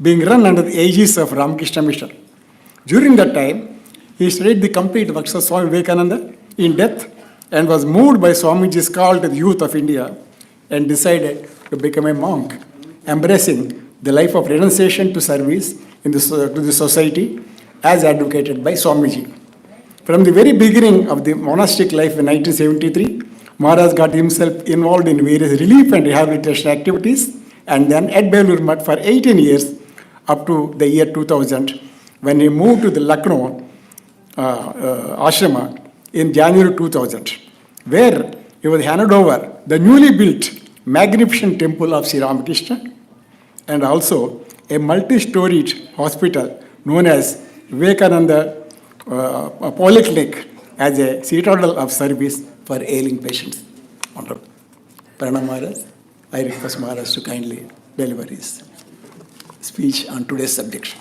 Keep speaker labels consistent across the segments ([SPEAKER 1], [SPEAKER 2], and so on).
[SPEAKER 1] being run under the aegis of Ramakrishna Mission. During that time, he studied the complete works of Swami Vivekananda in depth and was moved by Swamiji's call to the youth of India and decided to become a monk, embracing the life of renunciation to service to the society as advocated by Swamiji. From the very beginning of the monastic life in 1973, Maharaj got himself involved in various relief and rehabilitation activities, and then at Belur Math for 18 years up to the year 2000, when he moved to the Lucknow ashrama in January 2000, where he was handed over the newly built magnificent temple of Sri Ramakrishna and also a multi-storied hospital known as Vivekananda Polyclinic as a citadel of service for ailing patients. Honorable Pranam Maharaj, I request Maharaj to kindly deliver his speech on today's subject.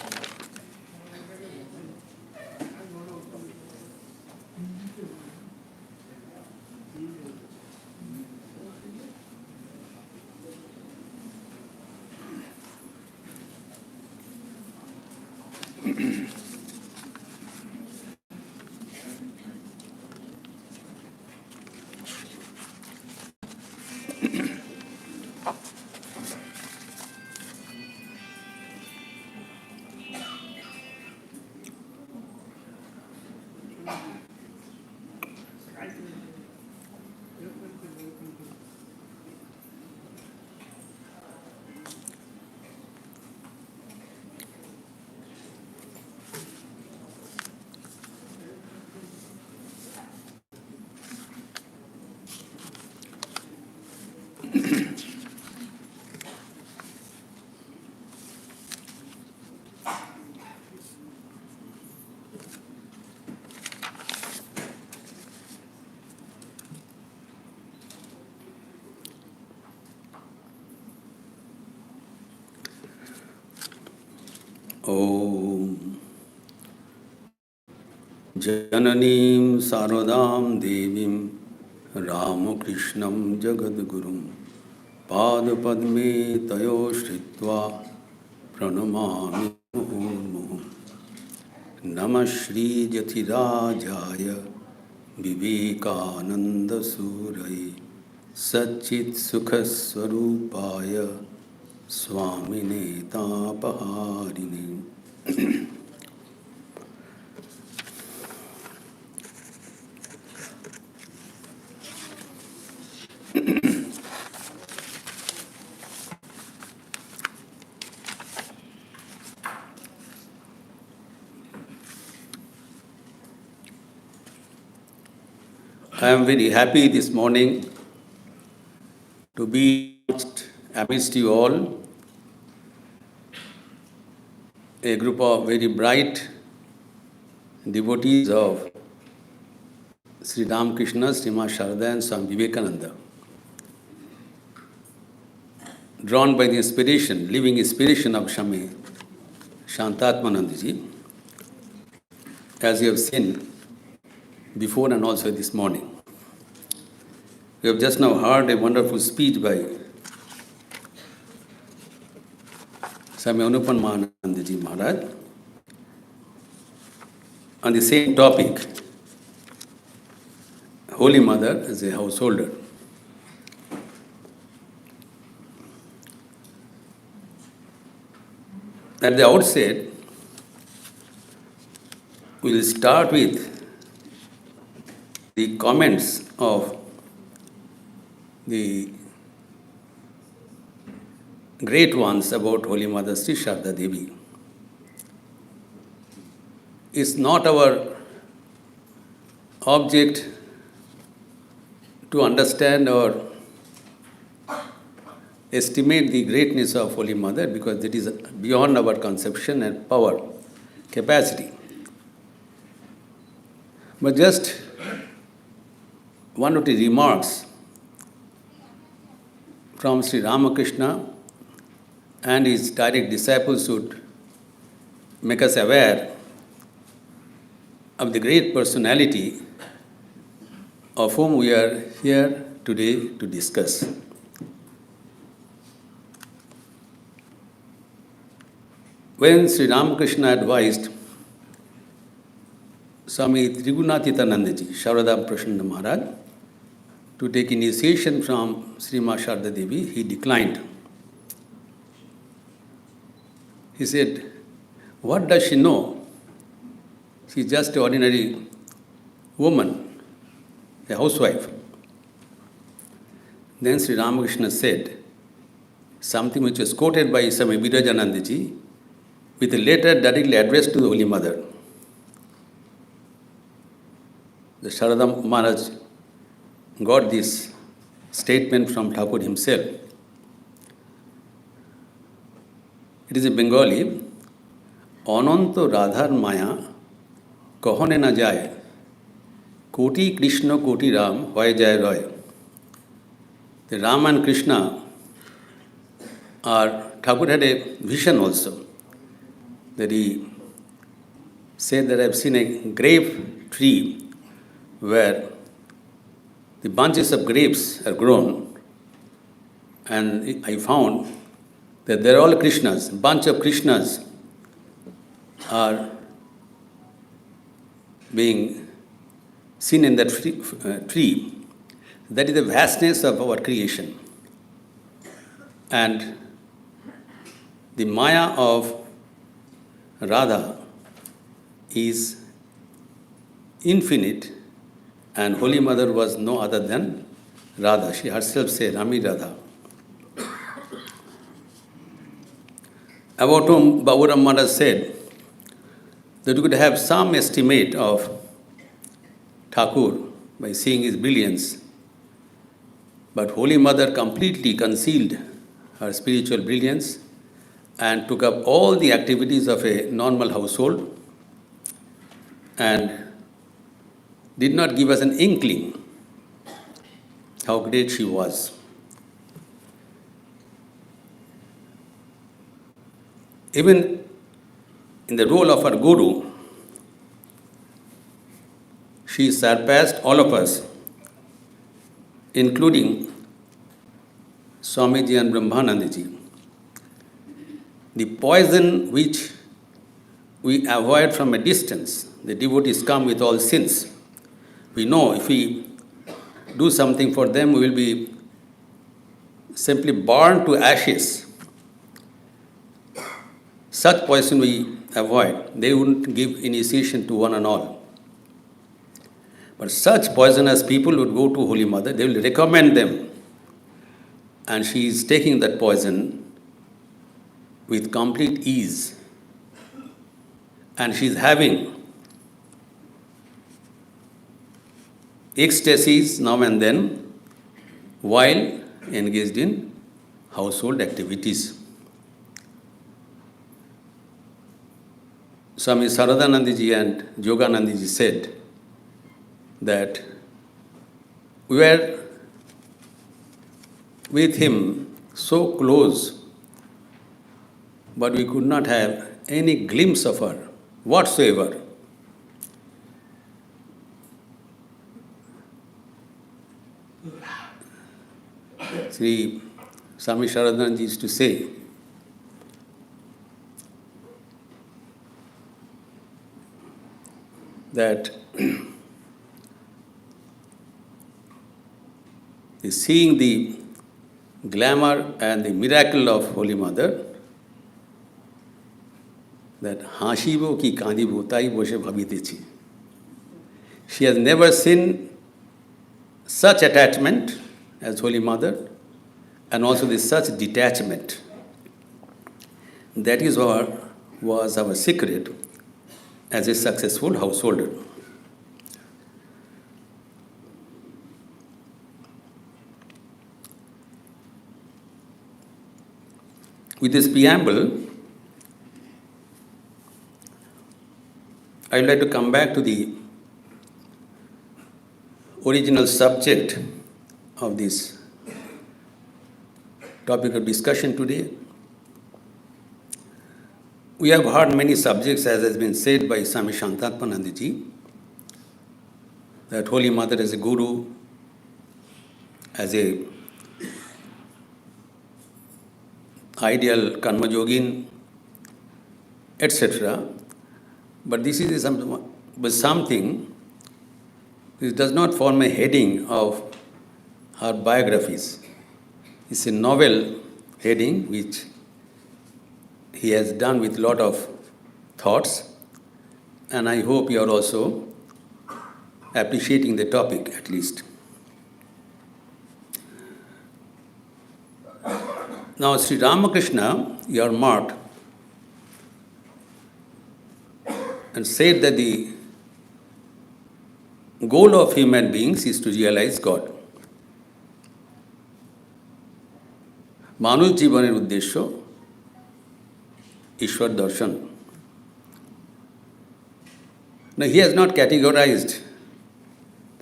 [SPEAKER 2] Om Jananim Saradam Devim Ramakrishnam Jagadgurum Padapadme Tayo Shritva Pranamami Muhurmuhum Namah Shri Jatirajaya Vivekananda Surai Satchit Sukhaswarupaya Swamine Tapaharine. I am very happy this morning to be amidst you all, a group of very bright devotees of Sri Ramakrishna, Srimad Sharada and Swami Vivekananda, drawn by the inspiration, living inspiration of Swami Shantatmanandaji, as you have seen before and also this morning. We have just now heard a wonderful speech by Swami Anupanmanandaji Maharaj on the same topic, Holy Mother as a householder. At the outset, we will start with the comments of the great ones about Holy Mother Sri Sharda Devi. It's not our object to understand or estimate the greatness of Holy Mother, because it is beyond our conception and power, capacity. But just one or two remarks from Sri Ramakrishna and his direct disciples should make us aware of the great personality of whom we are here today to discuss. when Sri Ramakrishna advised Swami Trigunathithanandaji, Sharadam Prashanna Maharaj, to take initiation from Sri Ma Sharda Devi, he declined. He said, what does she know? She's just an ordinary woman, a housewife. Then Sri Ramakrishna said something which was quoted by Swami Virajanandaji with a letter directly addressed to the Holy Mother. The Sharadam Maharaj got this statement from Thakur himself. It is a Bengali, Ananto Radhar Maya Kahone na jay, Koti Krishna Koti Ram Hoy Jay Roy. The Ram and Krishna are, Thakur had a vision also, that he said that I have seen a grape tree where the bunches of grapes are grown, and I found that they're all Krishnas, bunch of Krishnas are being seen in that tree. That is the vastness of our creation. And the Maya of Radha is infinite, and Holy Mother was no other than Radha. She herself said, Rami Radha. About whom Baburam Maharaj said that you could have some estimate of Thakur by seeing his brilliance, but Holy Mother completely concealed her spiritual brilliance and took up all the activities of a normal household and did not give us an inkling how great she was. Even in the role of her guru, she surpassed all of us, including Swamiji and Brahmanandaji. The poison which we avoid from a distance, the devotees come with all sins. We know if we do something for them, we will be simply burned to ashes. Such poison we avoid. They wouldn't give initiation to one and all. But such poisonous people would go to Holy Mother, they will recommend them. And she is taking that poison with complete ease. And she is having ecstasies now and then while engaged in household activities. Swami Saradanandiji and Yoganandiji said that we were with him so close, but we could not have any glimpse of her whatsoever. Sri Swami Saradanandiji used to say that seeing the glamour and the miracle of Holy Mother, that Hashibo ki kandibo tai boshe bhabitechi. She has never seen such attachment as Holy Mother, and also this such detachment. That is what was our secret as a successful householder. With this preamble, I would like to come back to the original subject of this topic of discussion today. We have heard many subjects, as has been said by Swami Shantatmanandiji, that Holy Mother as a guru, as a ideal karma yogin, etc. But this is something which does not form a heading of our biographies. It's a novel heading which he has done with a lot of thoughts, and I hope you are also appreciating the topic at least. Now, Sri Ramakrishna, your marked and said that the goal of human beings is to realize God. মানুষ জীবনের উদ্দেশ্য ঈশ্বর দর্শন. Now, he has not categorized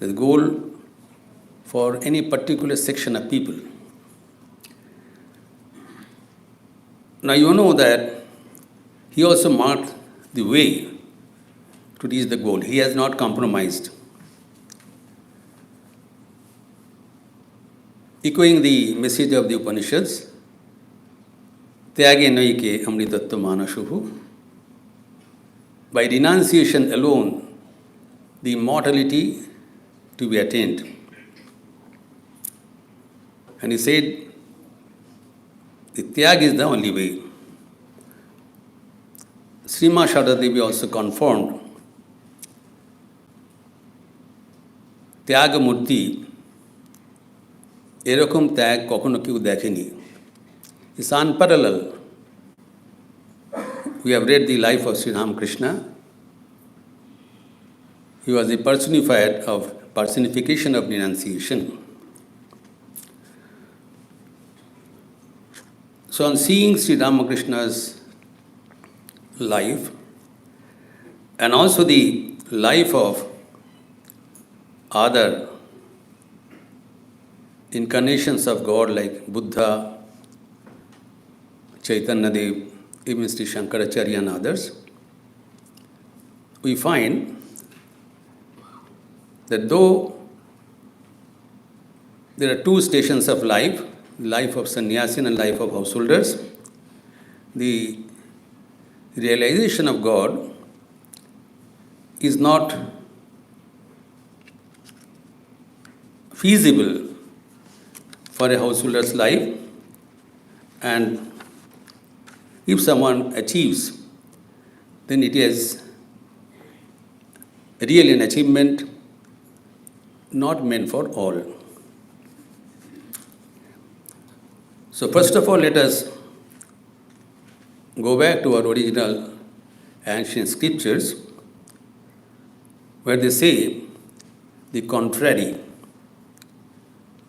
[SPEAKER 2] the goal for any particular section of people. Now, you know that he also marked the way to reach the goal. He has not compromised. Echoing the message of the Upanishads, Tyage Naike Amritattva Manashuhu, by renunciation alone, the immortality to be attained. And he said, the Tyag is the only way. Srima Sharda Devi also confirmed Tyaga Murti এরকম ত্যাগ কখনো কেউ দেখেনি. It's unparalleled. We have read the life of Sri Ramakrishna. He was the personification of renunciation. So on seeing Sri Ramakrishna's life and also the life of other incarnations of God like Buddha, Chaitanya Dev, even Sri Shankaracharya and others, we find that though there are two stations of life of sannyasin and life of householders, the realization of God is not feasible for a householder's life, and if someone achieves, then it is really an achievement not meant for all. So first of all, let us go back to our original ancient scriptures, where they say the contrary.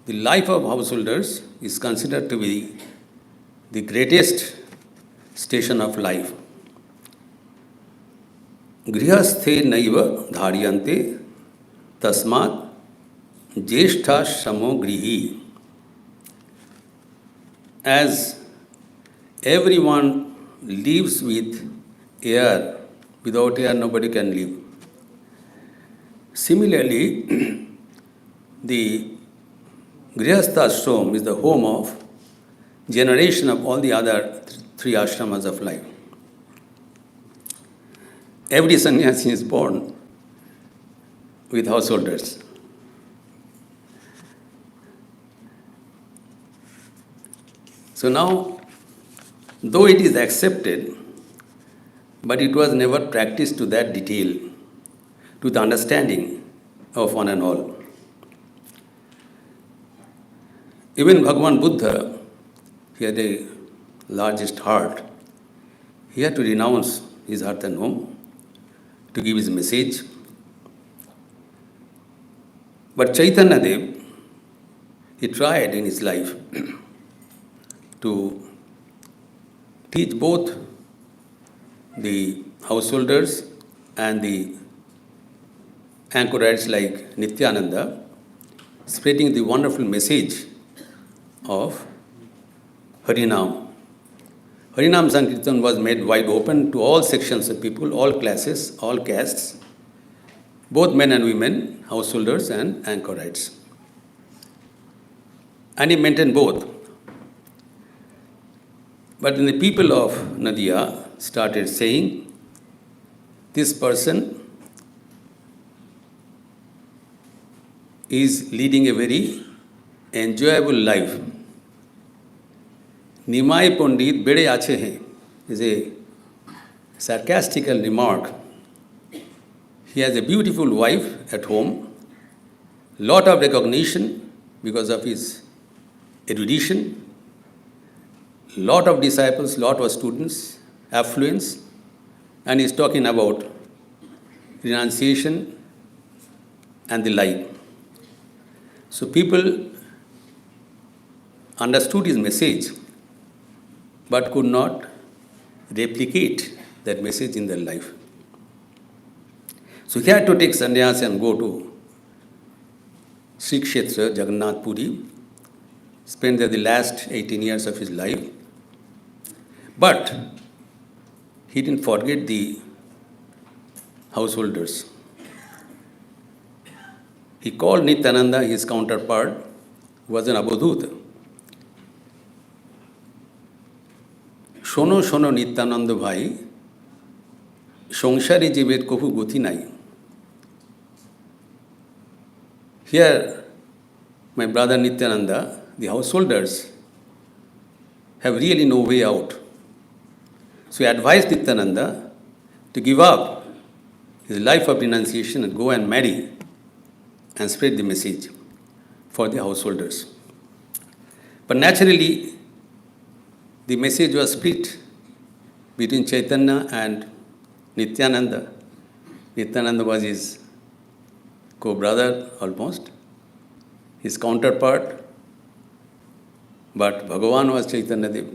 [SPEAKER 2] The life of householders is considered to be the greatest station of life. Grihasthe naiva dharyante tasmat jeshtha shamo grihi. As everyone lives with air, without air nobody can live. Similarly, the Grihastha ashram is the home of generation of all the other three ashramas of life. Every sannyasi is born with householders. So now, though it is accepted, but it was never practiced to that detail, to the understanding of one and all. Even Bhagavan Buddha, he had the largest heart. He had to renounce his hearth and home to give his message. But Chaitanya Dev, he tried in his life to teach both the householders and the anchorites like Nityananda, spreading the wonderful message of Harinam. Harinam Sankirtan was made wide open to all sections of people, all classes, all castes, both men and women, householders and anchorites. And he maintained both. But in the people of Nadia, started saying, this person is leading a very enjoyable life. Nimai Pandit bede ache hain is a sarcastical remark. He has a beautiful wife at home, lot of recognition because of his erudition, lot of disciples, lot of students, affluence, and he's talking about renunciation and the like. So people understood his message but could not replicate that message in their life. So he had to take sannyas and go to Sri Kshetra, Jagannath Puri, spend there the last 18 years of his life. But he didn't forget the householders. He called Nityananda, his counterpart, who was an Abodhuta. শোনো শোনো নিত্যানন্দ ভাই সংসারী জীবের কভু গতি নাই. Here, my brother Nityananda, the householders have really no way out. So he advised Nityananda to give up his life of renunciation and go and marry and spread the message for the householders. But naturally, the message was split between Chaitanya and Nityananda. Nityananda was his co-brother almost, his counterpart, but Bhagavan was Chaitanya Dev.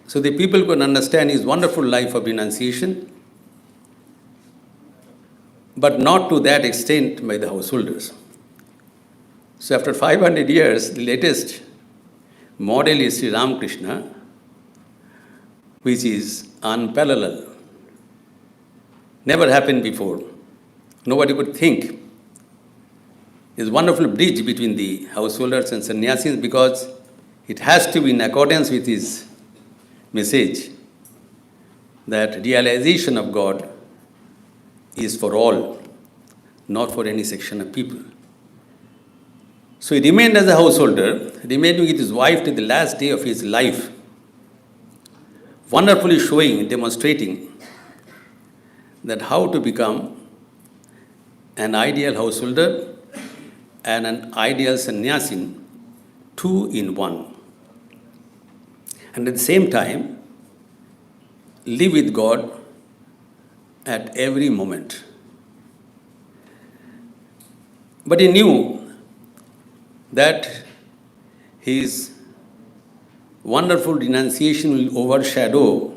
[SPEAKER 2] So the people could understand his wonderful life of renunciation, but not to that extent by the householders. So after 500 years, the latest model is Sri Ramakrishna, which is unparalleled. Never happened before. Nobody could think. There's a wonderful bridge between the householders and sannyasis because it has to be in accordance with his message that realization of God is for all, not for any section of people. So he remained as a householder, remaining with his wife till the last day of his life, wonderfully showing, demonstrating that how to become an ideal householder and an ideal sannyasin, two in one. And at the same time, live with God at every moment. But he knew that his wonderful renunciation will overshadow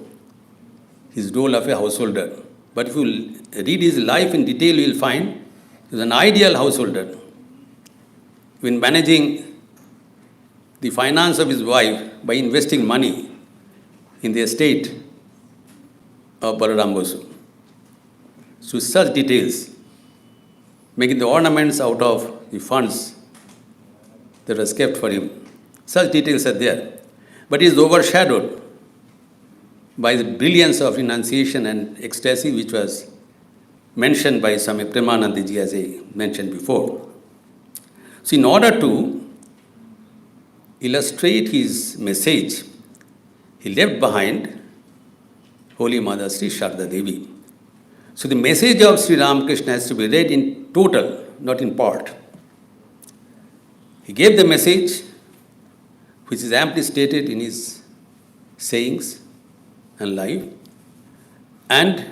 [SPEAKER 2] his role of a householder. But if you read his life in detail, you will find he was an ideal householder. When managing the finance of his wife by investing money in the estate of Balaram Basu. So such details, making the ornaments out of the funds that was kept for him. Such details are there. But he is overshadowed by the brilliance of renunciation and ecstasy, which was mentioned by Swami Premanandaji as I mentioned before. So in order to illustrate his message, he left behind Holy Mother Sri Sharda Devi. So the message of Sri Ramakrishna has to be read in total, not in part. He gave the message, which is amply stated in his sayings and life, and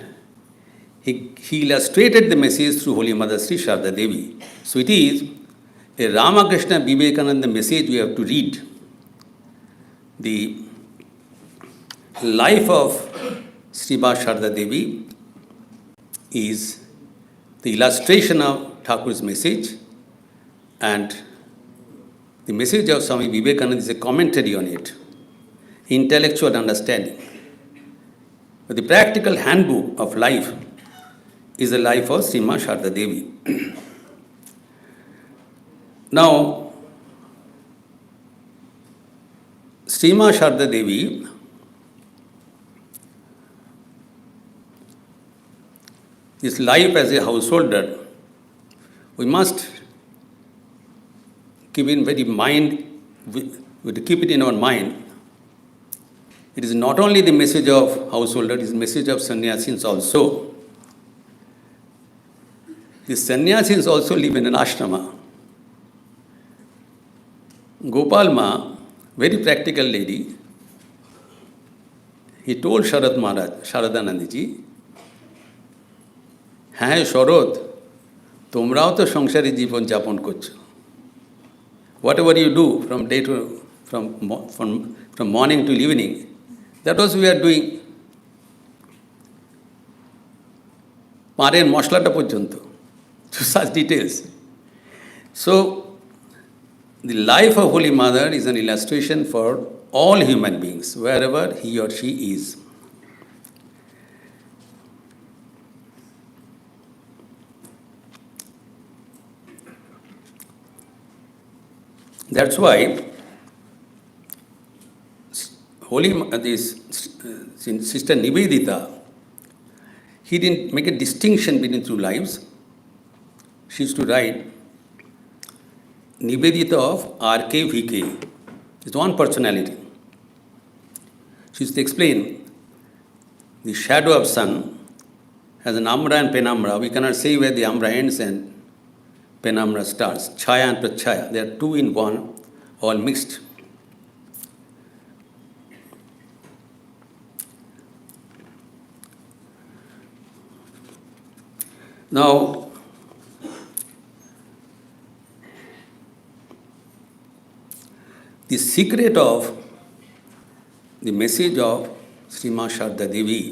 [SPEAKER 2] he illustrated the message through Holy Mother Sri Sharda Devi. So it is a Ramakrishna Vivekananda message we have to read. The life of Srimad Sharda Devi is the illustration of Thakur's message, and the message of Swami Vivekananda is a commentary on it, intellectual understanding. But the practical handbook of life is the life of Srimad Sharda Devi. Now, Srimad Sharda Devi this life as a householder, we must keep in very mind, we have to keep it in our mind. It is not only the message of householder, it is the message of sannyasins also. The sannyasins also live in an ashrama. Gopal Ma, very practical lady, he told Sharad Maharaj, Sharadanandji, হ্যাঁ শরৎ তোমরাও তো সংসারী জীবন যাপন করছো whatever you do from day to from morning till evening, that was we are doing. পারের মশলাটা পর্যন্ত, to such details. So the life of Holy Mother is an illustration for all human beings, wherever he or she is. That's why Sister Nivedita, he didn't make a distinction between two lives. She used to write Nivedita of RKVK. It's one personality. She used to explain the shadow of sun has an Amra and Penumbra. We cannot say where the Amra ends and Penumbra starts. Chaya and Prachaya, they are two in one, all mixed. Now, the secret of the message of Srima Sharda Devi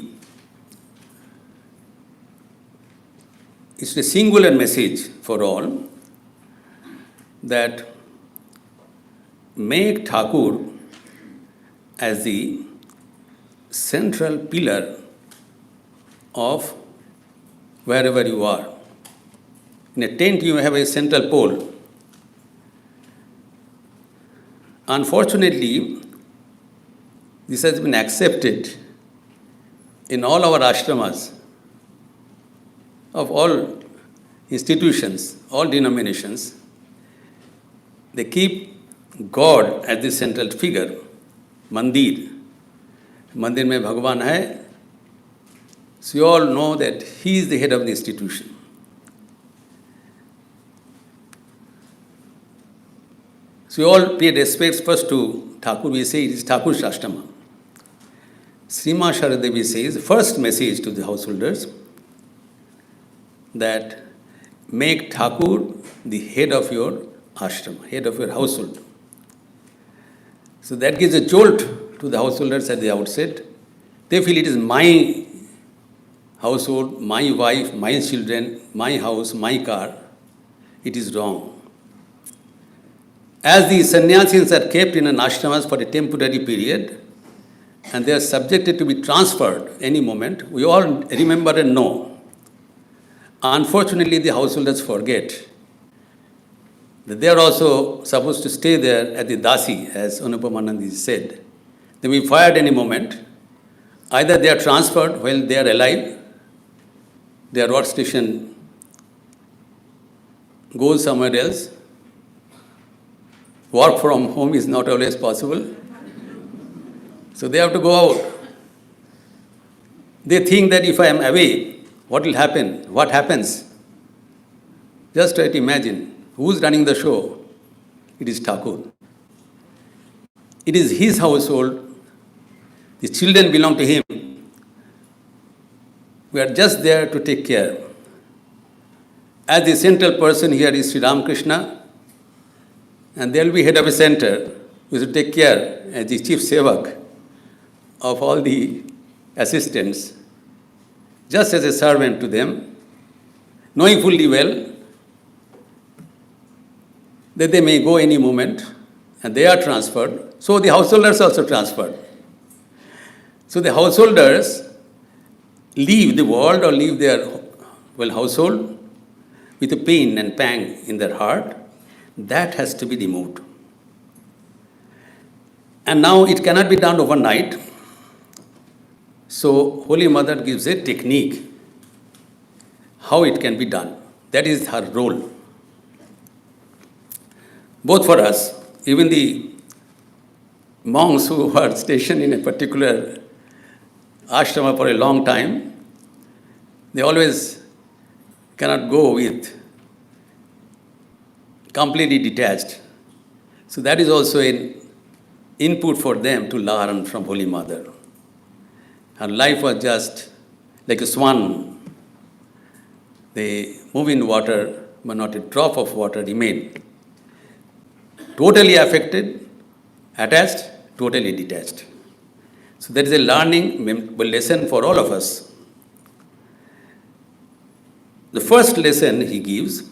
[SPEAKER 2] is a singular message for all, that make Thakur as the central pillar of wherever you are. In a tent, you have a central pole. Unfortunately, this has been accepted in all our ashramas of all institutions, all denominations. They keep God as the central figure, mandir. Mandir mein Bhagwan hai. So you all know that he is the head of the institution. So you all pay respects first to Thakur. We say it is Thakur's ashrama. Srima Sharda Devi says, first message to the householders, that make Thakur the head of your ashrama, head of your household. So that gives a jolt to the householders at the outset. They feel it is my household, my wife, my children, my house, my car. It is wrong. As the sannyasins are kept in an ashramas for a temporary period, and they are subjected to be transferred any moment, we all remember and know. Unfortunately, the householders forget that they are also supposed to stay there at the dasi, as Anupamanandi said. They will be fired any moment. Either they are transferred while they are alive, their workstation goes somewhere else. Work from home is not always possible. So they have to go out. They think that if I am away, what will happen? What happens? Just try to imagine. Who's running the show? It is Thakur. It is his household. The children belong to him. We are just there to take care. As the central person here is Sri Ramakrishna, and there will be head of a center who will take care as the chief sevak of all the assistants, just as a servant to them, knowing fully well that they may go any moment and they are transferred. So the householders also transferred. So the householders leave the world or leave their household with a pain and pang in their heart. That has to be removed. And now it cannot be done overnight. So Holy Mother gives a technique. how it can be done. That is her role. Both for us, even the monks who are stationed in a particular ashrama for a long time, they always cannot go with completely detached. So that is also an input for them to learn from Holy Mother. Her life was just like a swan. They move in water, but not a drop of water remained. Totally affected, attached, totally detached. So there is a learning lesson for all of us. The first lesson she gives,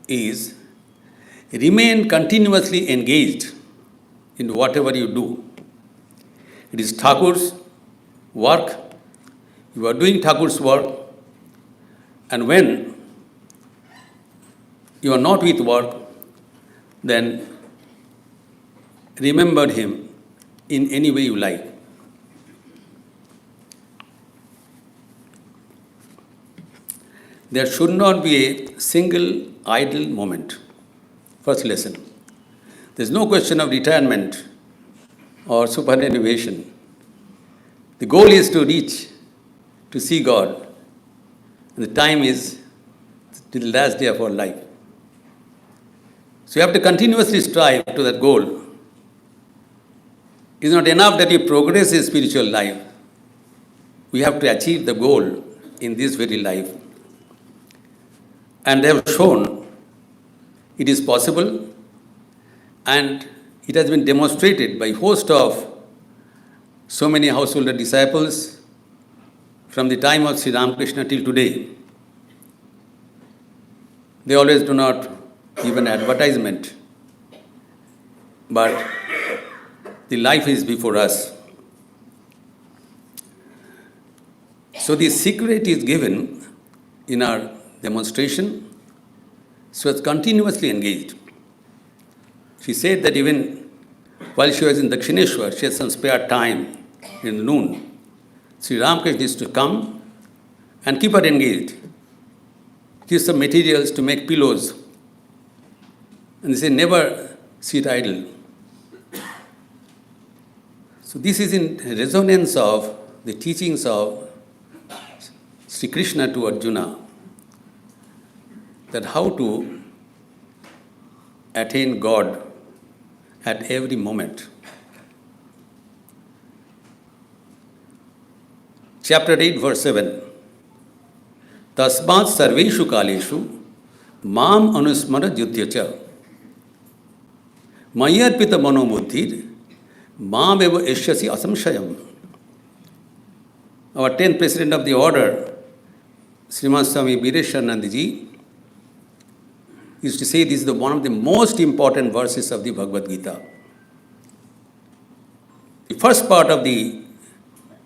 [SPEAKER 2] is remain continuously engaged in whatever you do. It is Thakur's work. You are doing Thakur's work, and when you are not with work, then remember him in any way you like. There should not be a single idle moment. First lesson. There's no question of retirement or superannuation. The goal is to reach, to see God. And the time is till the last day of our life. So you have to continuously strive to that goal. It is not enough that you progress in spiritual life. We have to achieve the goal in this very life. And they have shown it is possible, and it has been demonstrated by a host of so many householder disciples from the time of Sri Ramakrishna till today. They always do not give an advertisement, but the life is before us. So the secret is given in our demonstration. She was continuously engaged. She said that even while she was in Dakshineshwar, she had some spare time in the noon. Sri Ramakrishna used to come and keep her engaged. Give some materials to make pillows. And they say, never sit idle. So this is in resonance of the teachings of Sri Krishna to Arjuna, that how to attain God at every moment. Chapter 8, verse 7. Tasmat sarveshu kaleshu mam anusmara jyutyacha mayarpita manobuddhir mam eva eshyasi asamshayam. Our 10th President of the Order, Srimad Swami Bireshwarananda ji, used to say this is one of the most important verses of the Bhagavad Gita. The first part of the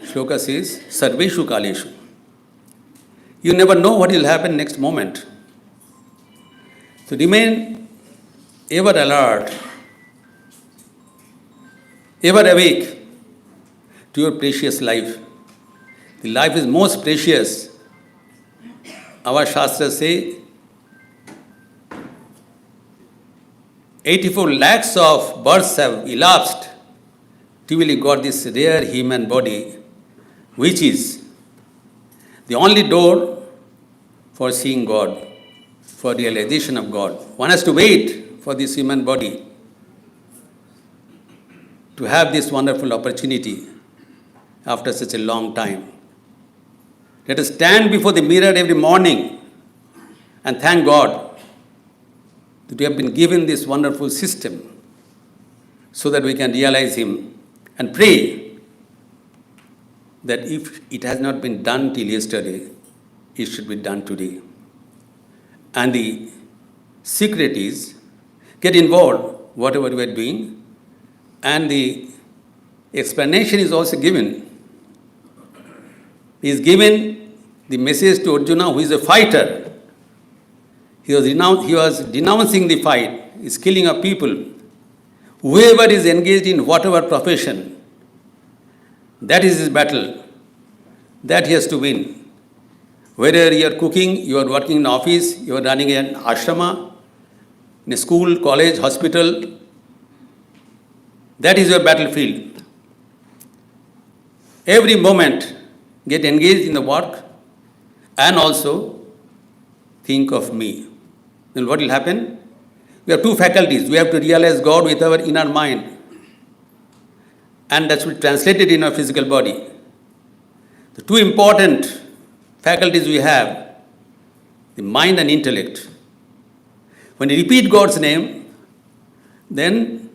[SPEAKER 2] shloka says, Sarveshu Kaleshu. You never know what will happen next moment. So remain ever alert, ever awake to your precious life. The life is most precious. Our Shastras say, 84 lakhs of births have elapsed till we got this rare human body, which is the only door for seeing God, for realization of God. One has to wait for this human body to have this wonderful opportunity after such a long time. Let us stand before the mirror every morning and thank God that we have been given this wonderful system so that we can realize Him, and pray that if it has not been done till yesterday, it should be done today. And the secret is, get involved, whatever we are doing, and the explanation is also given. He is given the message to Arjuna, who is a fighter. He was denouncing the fight, is killing of people. Whoever is engaged in whatever profession, that is his battle. That he has to win. Whether you are cooking, you are working in office, you are running an ashrama, in a school, college, hospital, that is your battlefield. Every moment, get engaged in the work and also think of me. Then what will happen? We have two faculties. We have to realize God with our inner mind, and that should be translated in our physical body. The two important faculties we have, the mind and intellect. When you repeat God's name, then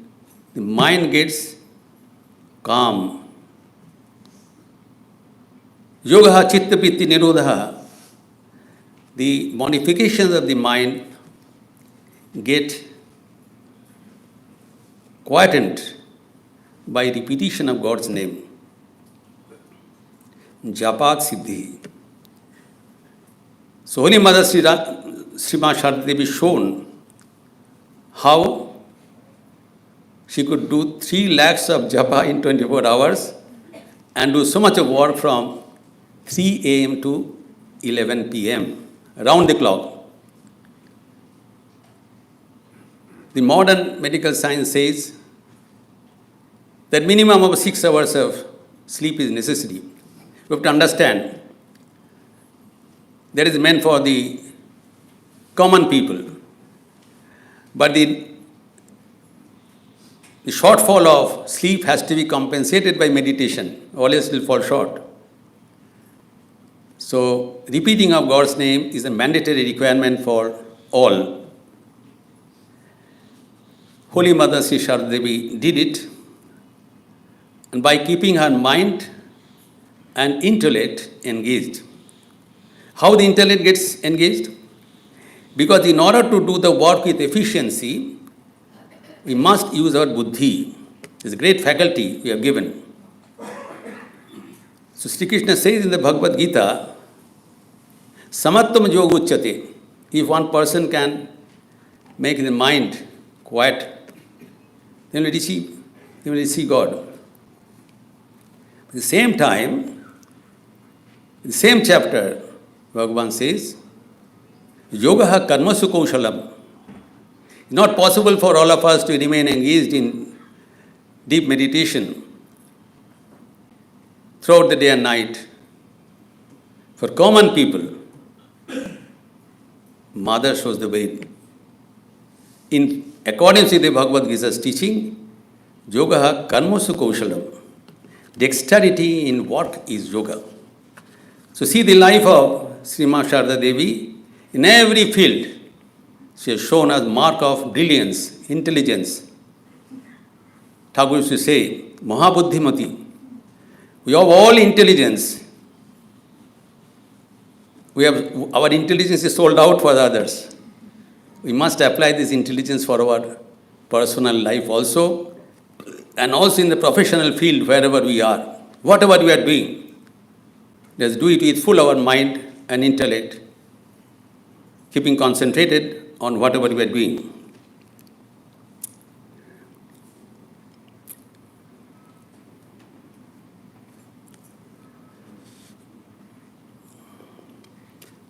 [SPEAKER 2] the mind gets calm. Yogaha chitta pitti nirodha. The modifications of the mind get quietened by repetition of God's name. Japat Siddhi. So Holy Mother Srimad Sharda Devi shown how she could do 3 lakhs of japa in 24 hours and do so much of work from 3 a.m. to 11 p.m. around the clock. The modern medical science says that minimum of 6 hours of sleep is necessary. We have to understand that is meant for the common people. But the shortfall of sleep has to be compensated by meditation, or else it will fall short. So, repeating of God's name is a mandatory requirement for all. Holy Mother Sri Sharda Devi did it, and by keeping her mind and intellect engaged. How the intellect gets engaged? Because in order to do the work with efficiency, we must use our buddhi. It's a great faculty we are given. So Sri Krishna says in the Bhagavad Gita, Samattam yoga uchyate. If one person can make the mind quiet, then we will see God. At the same time, in the same chapter, Bhagavan says, Yogaha karmasu kaushalam. It's not possible for all of us to remain engaged in deep meditation throughout the day and night. For common people, Mother shows the way. In accordance with the Bhagavad Gita's teaching, Yogaha karmasu kaushalam. Dexterity in work is yoga. So see the life of Srimad Sharda Devi. In every field, she has shown us mark of brilliance, intelligence. Thakur used to say, Mahabuddhimati. We have all intelligence. Our intelligence is sold out for the others. We must apply this intelligence for our personal life also, and also in the professional field wherever we are. Whatever we are doing, let's do it with full our mind and intellect, keeping concentrated on whatever we are doing.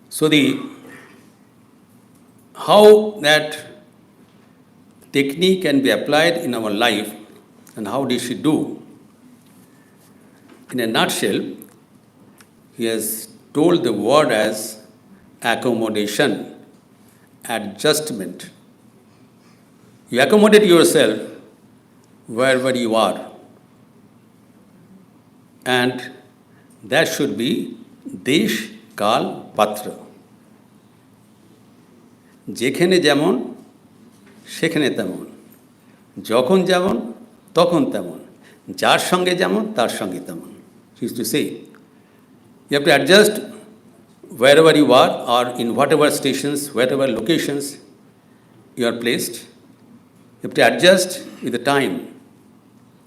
[SPEAKER 2] So how that technique can be applied in our life and how did she do? In a nutshell, he has told the word as accommodation, adjustment. You accommodate yourself wherever you are. And that should be Desh, Kal, Patra. যেখানে যেমন সেখানে তেমন, যখন যেমন তখন তেমন, যার সঙ্গে যেমন তার সঙ্গে তেমন. She used to say, you have to adjust wherever you are or in whatever stations, whatever locations you are placed. You have to adjust with the time.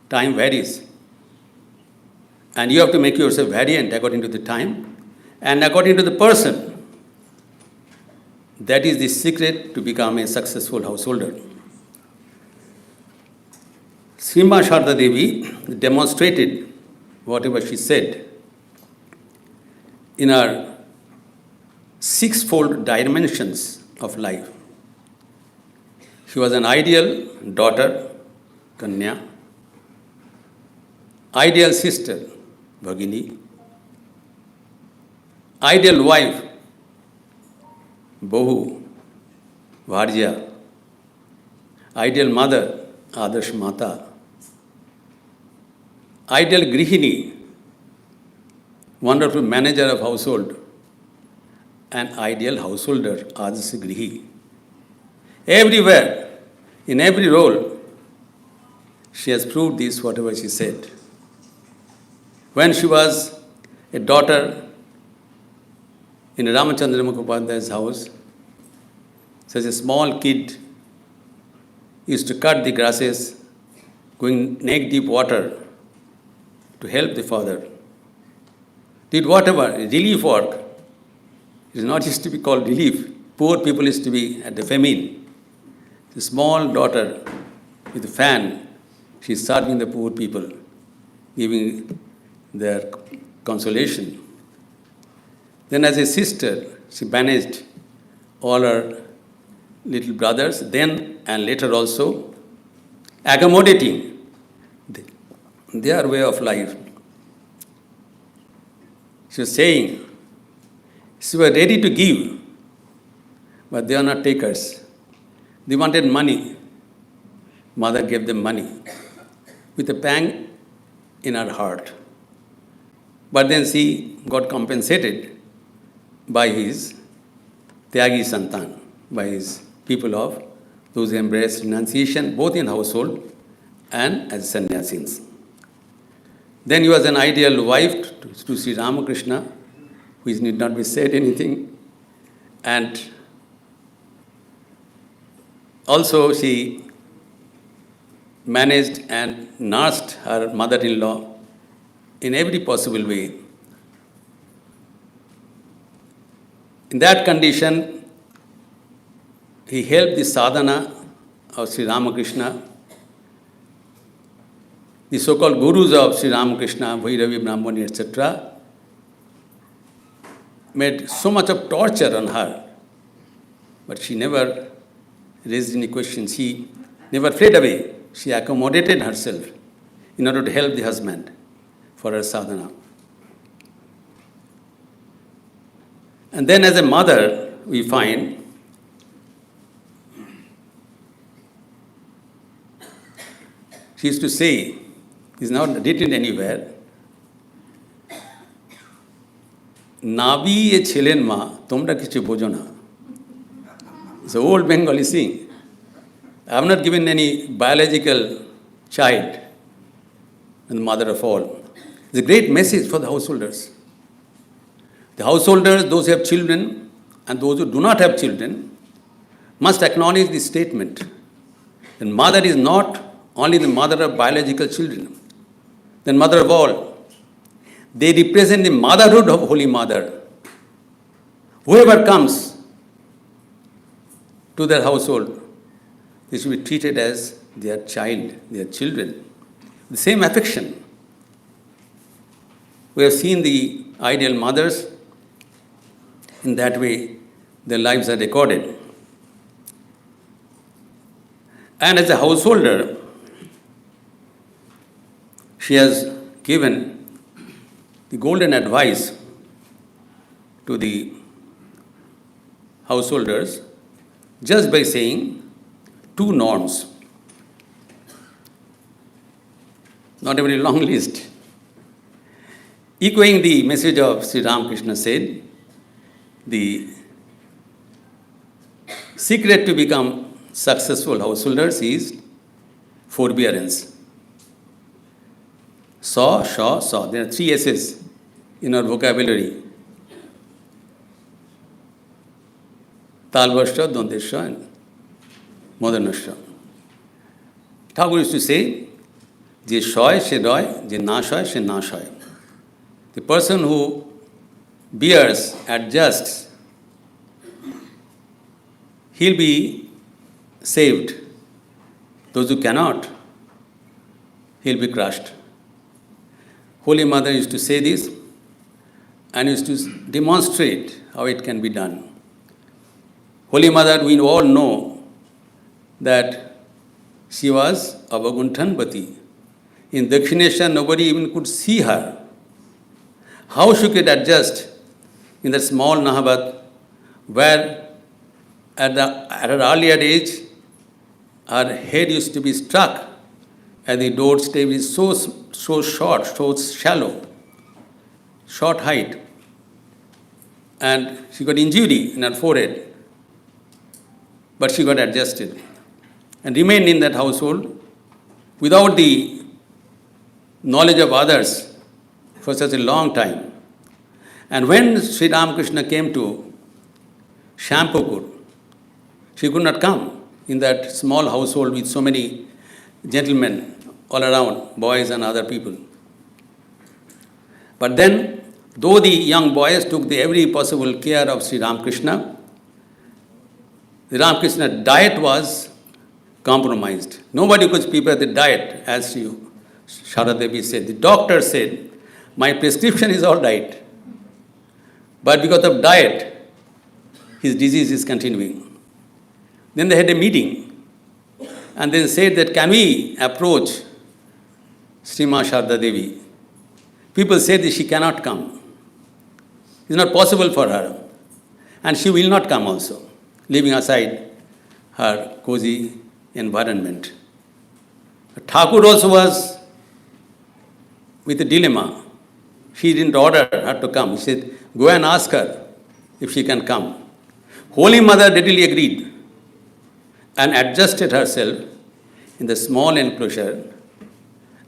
[SPEAKER 2] Time varies. And you have to make yourself variant according to the time and according to the person. That is the secret to become a successful householder. Srimad Sharda Devi demonstrated whatever she said in her sixfold dimensions of life. She was an ideal daughter, Kanya, ideal sister, Bhagini, ideal wife, Bahu, Bharja, ideal mother, Adarsh Mata, ideal Grihini, wonderful manager of household, an ideal householder, Adarsh Grihi. Everywhere, in every role, she has proved this, whatever she said. When she was a daughter in Ramachandra Mukhopadhyay's house, such a small kid used to cut the grasses, going neck-deep water to help the father. Did whatever, relief work. It is not used to be called relief. Poor people used to be at the famine. The small daughter with a fan, she is serving the poor people, giving their consolation. Then as a sister, she managed all her little brothers, then and later also, accommodating their way of life. She was saying, she was ready to give, but they are not takers. They wanted money. Mother gave them money with a pang in her heart. But then she got compensated by his Tyagi Santan, by his people of those who embraced renunciation both in household and as sannyasins. Then he was an ideal wife to Sri Ramakrishna, which need not be said anything. And also she managed and nursed her mother-in-law in every possible way. In that condition, he helped the sadhana of Sri Ramakrishna. The so-called gurus of Sri Ramakrishna, Bhairavi, Brahmani, etc., made so much of torture on her, but she never raised any questions. She never fled away. She accommodated herself in order to help the husband for her sadhana. And then as a mother, we find she used to say, is not written anywhere, নাবি এ ছেলের মা তোমরা কিছু বোঝো না. It's an old Bengali saying. I have not given any biological child and the mother of all. It's a great message for the householders. The householders, those who have children and those who do not have children, must acknowledge this statement. And mother is not only the mother of biological children, then mother of all. They represent the motherhood of Holy Mother. Whoever comes to their household, they should be treated as their child, their children. The same affection. We have seen the ideal mothers. In that way, their lives are recorded. And as a householder, she has given the golden advice to the householders just by saying two norms. Not a very long list. Echoing the message of Sri Ramakrishna said, the secret to become successful householders is forbearance. Saw, shaw, saw. There are 3 S's in our vocabulary. Talvashya, Dondeshya, and Modernashya. Thakur used to say, Je shoy, she roy, je na shoy, she na shoy. The person who bears, adjusts, he'll be saved. Those who cannot, he'll be crushed. Holy Mother used to say this, and used to demonstrate how it can be done. Holy Mother, we all know that she was Avagunthanpati. In Dakshinesha, nobody even could see her. How she could adjust in that small Nahabat, where at an earlier age, her head used to be struck at the doorstep is so short, so shallow, short height. And she got injury in her forehead. But she got adjusted and remained in that household without the knowledge of others for such a long time. And when Sri Ramakrishna came to Shampookur, she could not come in that small household with so many gentlemen all around, boys and other people. But then, though the young boys took every possible care of Sri Ramakrishna, the Ramakrishna diet was compromised. Nobody could prepare the diet, as Sharada Devi said. The doctor said, my prescription is all right, but because of diet, his disease is continuing. Then they had a meeting, and they said that, can we approach Srima Sharada Devi? People say that she cannot come. It's not possible for her, and she will not come also, leaving aside her cozy environment. Thakur also was with a dilemma. He didn't order her to come. He said, go and ask her if she can come. Holy Mother readily agreed and adjusted herself in the small enclosure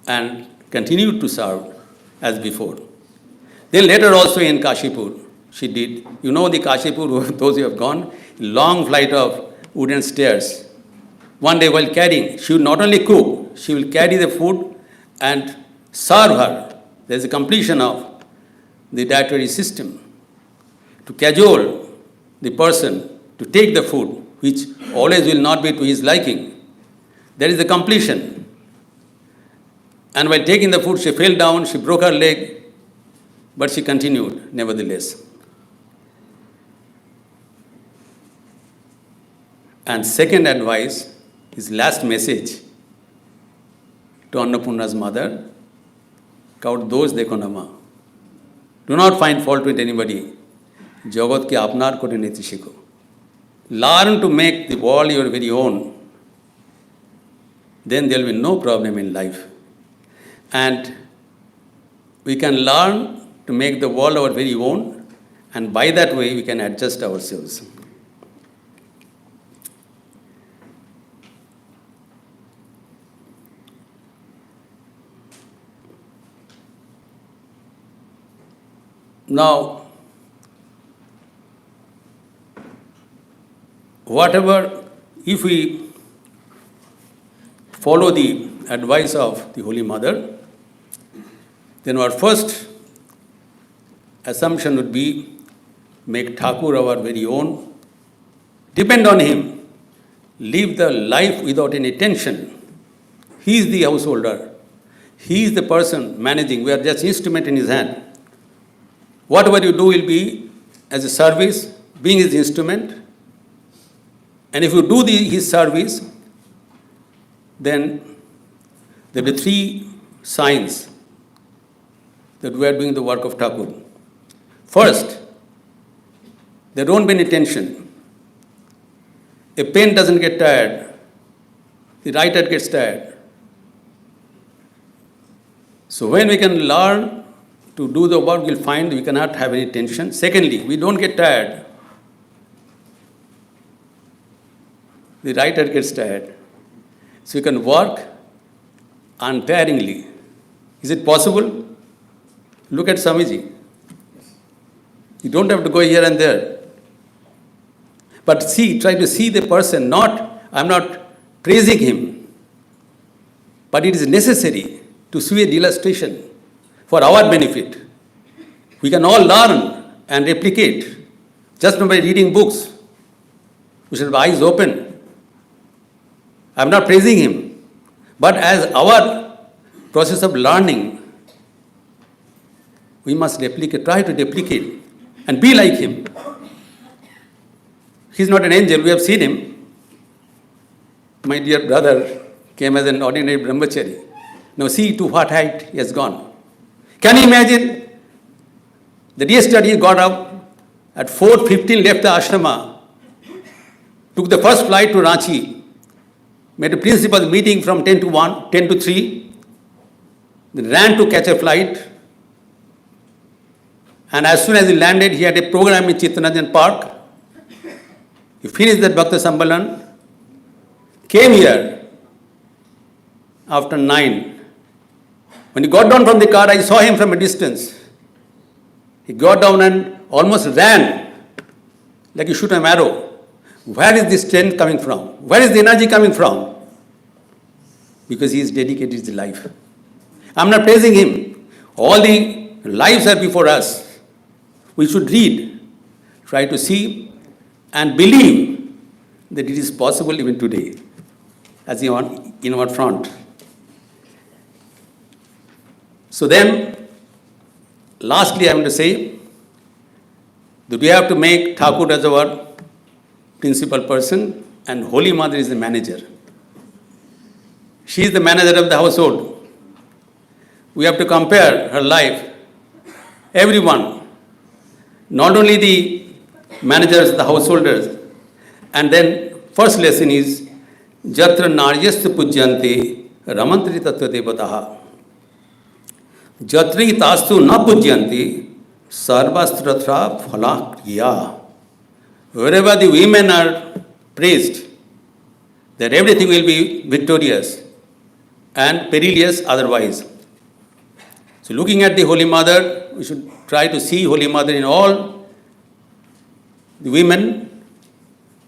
[SPEAKER 2] and continued to serve as before. Then later also in Kashipur, she did. You know the Kashipur, those who have gone, long flight of wooden stairs. One day while carrying, she will not only cook, she will carry the food and serve her. There is a completion of the dietary system to cajole the person to take the food, which always will not be to his liking. There is the completion. And while taking the food, she fell down, she broke her leg, but she continued nevertheless. And second advice, his last message to Annapurna's mother, Kaut dosh dekho na ma. Do not find fault with anybody. Jagat ke apnar kore niti shikho. Learn to make the world your very own. Then there will be no problem in life. And we can learn to make the world our very own, and by that way we can adjust ourselves. Now, if we follow the advice of the Holy Mother, then our first assumption would be make Thakur our very own, depend on him, live the life without any tension. He is the householder, he is the person managing, we are just instrument in his hand. Whatever you do will be as a service, being his instrument. And if you do his service, then there will be three signs that we are doing the work of Thakur. First, there won't be any tension. A pen doesn't get tired. The writer gets tired. So when we can learn to do the work, we'll find we cannot have any tension. Secondly, we don't get tired. The writer gets tired. So you can work untiringly. Is it possible? Look at Swamiji. You don't have to go here and there. But try to see the person, I'm not praising him, but it is necessary to see a illustration for our benefit. We can all learn and replicate just by reading books. We should have eyes open. I'm not praising him, but as our process of learning, we must replicate, try to replicate and be like him. He's not an angel, we have seen him. My dear brother came as an ordinary brahmachari. Now see to what height he has gone. Can you imagine that yesterday he got up at 4:15, left the ashrama, took the first flight to Ranchi, made a principal meeting from 10 to 1, 10 to 3, then ran to catch a flight, and as soon as he landed, he had a program in Chittaranjan Park. He finished that Bhakta Sambalan, came here after 9. When he got down from the car, I saw him from a distance. He got down and almost ran like you shoot an arrow. Where is this strength coming from? Where is the energy coming from? Because he has dedicated his life. I'm not praising him. All the lives are before us. We should read, try to see, and believe that it is possible even today, as in our front. So then, lastly, I want to say that we have to make Thakur as our principal person and Holy Mother is the manager. She is the manager of the household. We have to compare her life. Everyone, not only the managers, the householders. And then first lesson is Jatra Naryastha Pujyante Ramantri Tattva Devataha. Jatri Tastu Na Pujyanti Sarvastratra Phala Kriya. Wherever the women are praised, that everything will be victorious and perilous otherwise. So looking at the Holy Mother, we should try to see Holy Mother in all the women,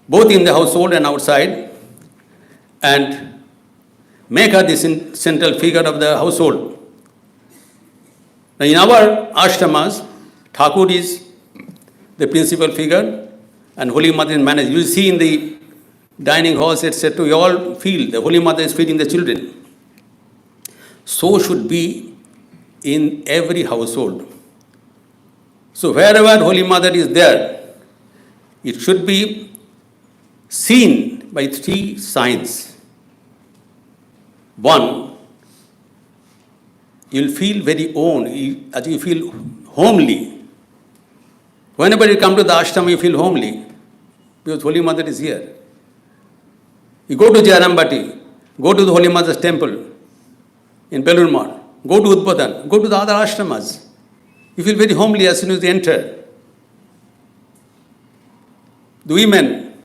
[SPEAKER 2] both in the household and outside, and make her the central figure of the household. Now in our ashramas, Thakur is the principal figure and Holy Mother is manager. You will see in the dining halls, etc., we all feel the Holy Mother is feeding the children. So should be in every household. So wherever Holy Mother is there, it should be seen by 3 signs. One, you'll feel very own, as you feel homely. Whenever you come to the ashram, you feel homely because Holy Mother is here. You go to Jayarambati, go to the Holy Mother's temple in Belur Math, go to Udbodhan, go to the other ashramas. You feel very homely as soon as you enter. The women,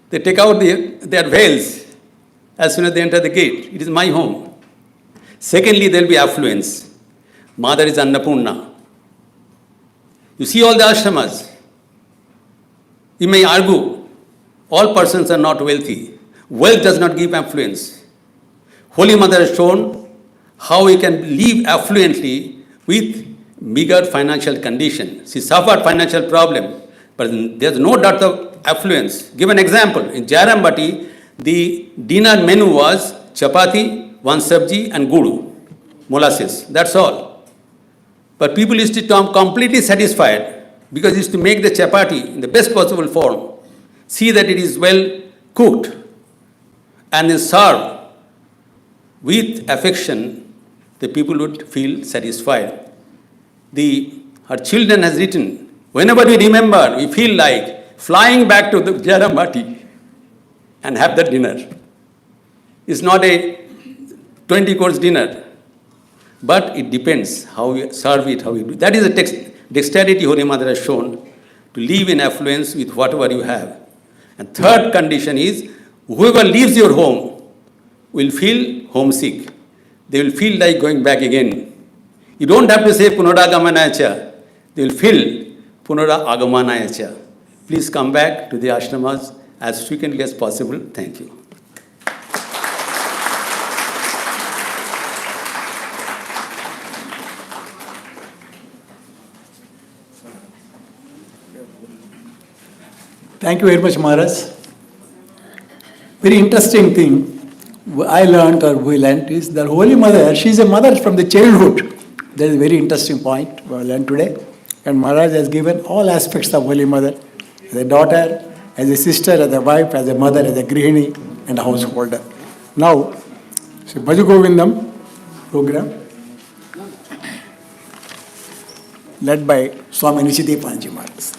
[SPEAKER 2] they take out their veils as soon as they enter the gate. It is my home. Secondly, there will be affluence. Mother is Annapurna. You see all the ashramas. You may argue, all persons are not wealthy. Wealth does not give affluence. Holy Mother has shown how we can live affluently with meager financial condition. She suffered financial problem, but there is no doubt of affluence. Give an example. In Jayarambati, the dinner menu was chapati, 1 sabji and guru, molasses. That's all. But people used to come completely satisfied because used to make the chapati in the best possible form, see that it is well cooked, and then serve with affection. The people would feel satisfied. Her children has written, whenever we remember, we feel like flying back to the Jayarambati and have that dinner. It's not a 20-course dinner, but it depends how you serve it, how you do. That is the dexterity Holy Mother has shown to live in affluence with whatever you have. And third condition is, whoever leaves your home will feel homesick. They will feel like going back again. You don't have to say Punaragamanaya cha. They will feel Punaragamanaya cha. Please come back to the ashramas as frequently as possible. Thank you.
[SPEAKER 1] Thank you very much, Maharaj. Very interesting thing I learned or we learned is that Holy Mother, she is a mother from the childhood. That is a very interesting point we learned today. And Maharaj has given all aspects of Holy Mother, as a daughter, as a sister, as a wife, as a mother, as a grihini, and a householder. Now, so Bhaj Govindam program, led by Swami Nishitipanaji Maharaj.